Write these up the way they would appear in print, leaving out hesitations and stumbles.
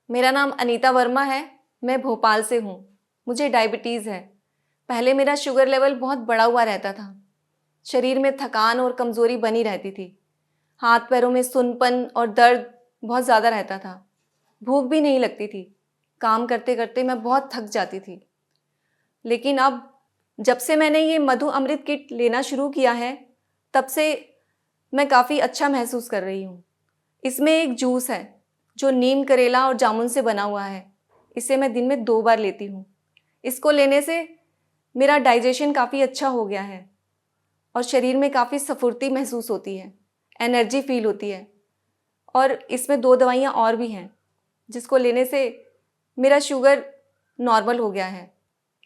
मेरा नाम अनीता वर्मा है। मैं भोपाल से हूँ। मुझे डायबिटीज़ है। पहले मेरा शुगर लेवल बहुत बढ़ा हुआ रहता था। शरीर में थकान और कमज़ोरी बनी रहती थी। हाथ पैरों में सुन्नपन और दर्द बहुत ज़्यादा रहता था। भूख भी नहीं लगती थी। काम करते करते मैं बहुत थक जाती थी। लेकिन अब जब से मैंने ये मधु अमृत किट लेना शुरू किया है, तब से मैं काफ़ी अच्छा महसूस कर रही हूँ। इसमें एक जूस है जो नीम, करेला और जामुन से बना हुआ है। इसे मैं दिन में 2 बार लेती हूँ। इसको लेने से मेरा डाइजेशन काफ़ी अच्छा हो गया है और शरीर में काफ़ी स्फूर्ति महसूस होती है, एनर्जी फील होती है। और इसमें 2 दवाइयाँ और भी हैं जिसको लेने से मेरा शुगर नॉर्मल हो गया है।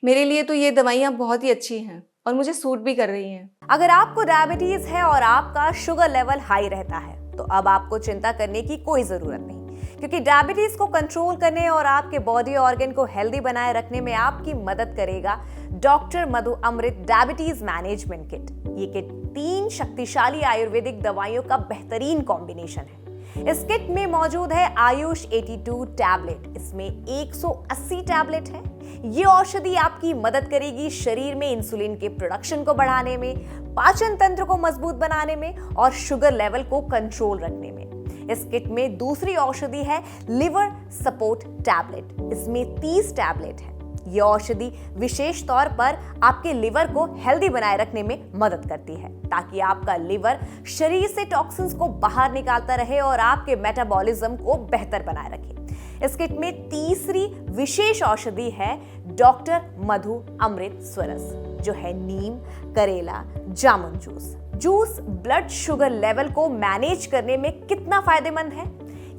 मेरे लिए तो ये दवाइयाँ बहुत ही अच्छी हैं और मुझे सूट भी कर रही हैं। अगर आपको डायबिटीज है और आपका शुगर लेवल हाई रहता है तो अब आपको चिंता करने की कोई जरूरत नहीं, क्योंकि डायबिटीज को कंट्रोल करने और आपके बॉडी ऑर्गन को हेल्दी बनाए रखने में आपकी मदद करेगा डॉक्टर मधु अमृत डायबिटीज मैनेजमेंट किट। ये किट 3 शक्तिशाली आयुर्वेदिक दवाइयों का बेहतरीन कॉम्बिनेशन है। इस किट में मौजूद है आयुष 82 टैबलेट। इसमें 180 टैबलेट है। ये औषधि आपकी मदद करेगी शरीर में इंसुलिन के प्रोडक्शन को बढ़ाने में, पाचन तंत्र को मजबूत बनाने में और शुगर लेवल को कंट्रोल रखने में। इस किट में दूसरी औषधि है लिवर सपोर्ट टैबलेट। इसमें 30 टैबलेट है। ये औषधि विशेष तौर पर आपके लिवर को हेल्दी बनाए रखने में मदद करती है, ताकि आपका लिवर शरीर से टॉक्सिन्स को बाहर निकालता रहे और आपके मेटाबॉलिज्म को बेहतर बनाए रखे। इस किट में तीसरी विशेष औषधि है डॉक्टर मधु अमृत स्वरस, जो है नीम, करेला, जामुन juice. Juice blood sugar level को मैनेज करने में कितना फायदेमंद है।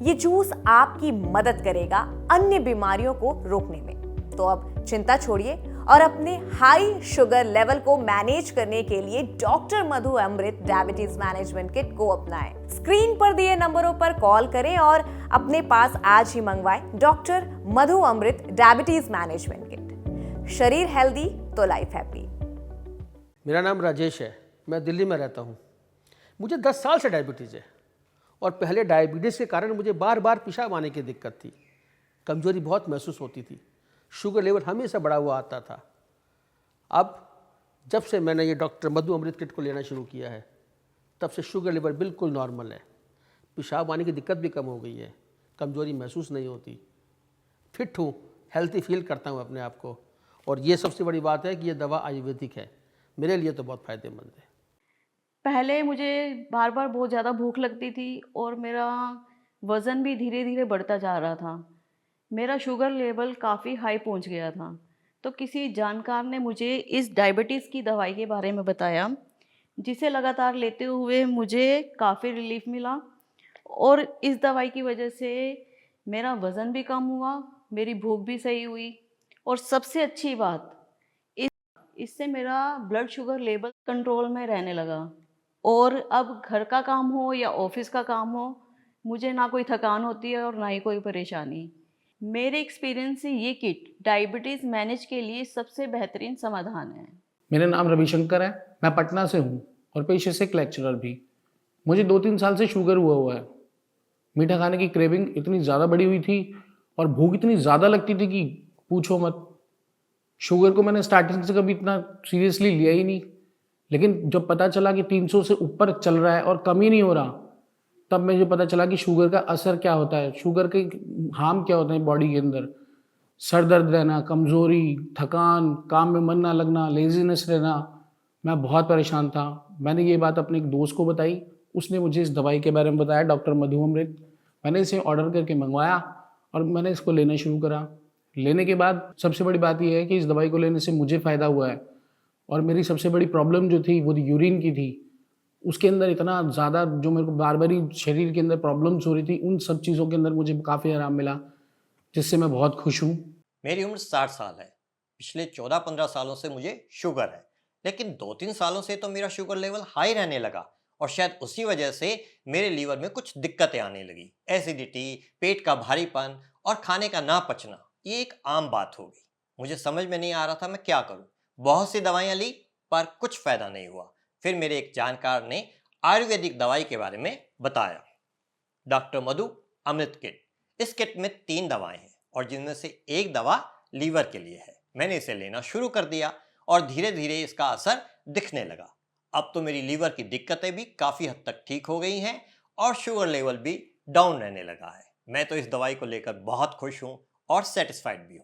ये जूस आपकी मदद करेगा अन्य बीमारियों को रोकने में। तो अब चिंता छोड़िए और अपने हाई शुगर लेवल को मैनेज करने के लिए डॉक्टर मधु अमृत डायबिटीज मैनेजमेंट किट को अपनाएं। स्क्रीन पर दिए नंबरों पर कॉल करें और अपने पास आज ही मंगवाएं डॉक्टर मधु अमृत डायबिटीज मैनेजमेंट किट। शरीर हेल्दी तो लाइफ हैप्पी। मेरा नाम राजेश है। मैं दिल्ली में रहता हूँ। मुझे 10 साल से डायबिटीज़ है और पहले डायबिटीज़ के कारण मुझे बार बार पेशाब आने की दिक्कत थी। कमज़ोरी बहुत महसूस होती थी। शुगर लेवल हमेशा बढ़ा हुआ आता था। अब जब से मैंने ये डॉक्टर मधु अमृत किट को लेना शुरू किया है, तब से शुगर लेवल बिल्कुल नॉर्मल है। पेशाब आने की दिक्कत भी कम हो गई है। कमज़ोरी महसूस नहीं होती। फिट हूँ, हेल्थी फील करता हूँ अपने आप को। और ये सबसे बड़ी बात है कि ये दवा आयुर्वेदिक है। मेरे लिए तो बहुत फ़ायदेमंद है। पहले मुझे बार बार बहुत ज़्यादा भूख लगती थी और मेरा वज़न भी धीरे धीरे बढ़ता जा रहा था। मेरा शुगर लेवल काफ़ी हाई पहुंच गया था। तो किसी जानकार ने मुझे इस डायबिटीज़ की दवाई के बारे में बताया, जिसे लगातार लेते हुए मुझे काफ़ी रिलीफ मिला और इस दवाई की वजह से मेरा वज़न भी कम हुआ, मेरी भूख भी सही हुई और सबसे अच्छी बात, इससे मेरा ब्लड शुगर लेवल कंट्रोल में रहने लगा। और अब घर का काम हो या ऑफिस का काम हो, मुझे ना कोई थकान होती है और ना ही कोई परेशानी। मेरे एक्सपीरियंस से ये किट डायबिटीज़ मैनेज के लिए सबसे बेहतरीन समाधान है। मेरा नाम रविशंकर है। मैं पटना से हूँ और पेशे से एक लेक्चरर भी। मुझे 2-3 साल से शुगर हुआ है। मीठा खाने की क्रेविंग इतनी ज़्यादा बढ़ी हुई थी और भूख इतनी ज़्यादा लगती थी कि पूछो मत। शुगर को मैंने स्टार्टिंग से कभी इतना सीरियसली लिया ही नहीं, लेकिन जब पता चला कि 300 से ऊपर चल रहा है और कम ही नहीं हो रहा, तब मुझे पता चला कि शुगर का असर क्या होता है, शुगर के हार्म क्या होते हैं बॉडी के अंदर। सर दर्द रहना, कमज़ोरी, थकान, काम में मन ना लगना, लेजीनेस रहना। मैं बहुत परेशान था। मैंने ये बात अपने एक दोस्त को बताई। उसने मुझे इस दवाई के बारे में बताया, डॉक्टर मधु अमृत। मैंने इसे ऑर्डर करके मंगवाया और मैंने इसको लेना शुरू करा। लेने के बाद सबसे बड़ी बात यह है कि इस दवाई को लेने से मुझे फ़ायदा हुआ है। और मेरी सबसे बड़ी प्रॉब्लम जो थी वो यूरिन की थी। उसके अंदर इतना ज़्यादा जो मेरे को बार बार ही शरीर के अंदर प्रॉब्लम्स हो रही थी, उन सब चीज़ों के अंदर मुझे काफ़ी आराम मिला, जिससे मैं बहुत खुश हूँ। मेरी उम्र 60 साल है। पिछले 14-15 सालों से मुझे शुगर है, लेकिन 2-3 सालों से तो मेरा शुगर लेवल हाई रहने लगा और शायद उसी वजह से मेरे लीवर में कुछ दिक्कतें आने लगी। एसिडिटी, पेट का भारीपन और खाने का ना पचना, ये एक आम बात हो गई। मुझे समझ में नहीं आ रहा था मैं क्या करूं। बहुत सी दवाइयां ली पर कुछ फायदा नहीं हुआ। फिर मेरे एक जानकार ने आयुर्वेदिक दवाई के बारे में बताया, डॉक्टर मधु अमृत किट। इस किट में 3 दवाएं हैं और जिनमें से एक दवा लीवर के लिए है। मैंने इसे लेना शुरू कर दिया और धीरे धीरे इसका असर दिखने लगा। अब तो मेरी लीवर की दिक्कतें भी काफ़ी हद तक ठीक हो गई हैं और शुगर लेवल भी डाउन रहने लगा है। मैं तो इस दवाई को लेकर बहुत खुश हूँ और सेटिस्फाइड भी हूँ।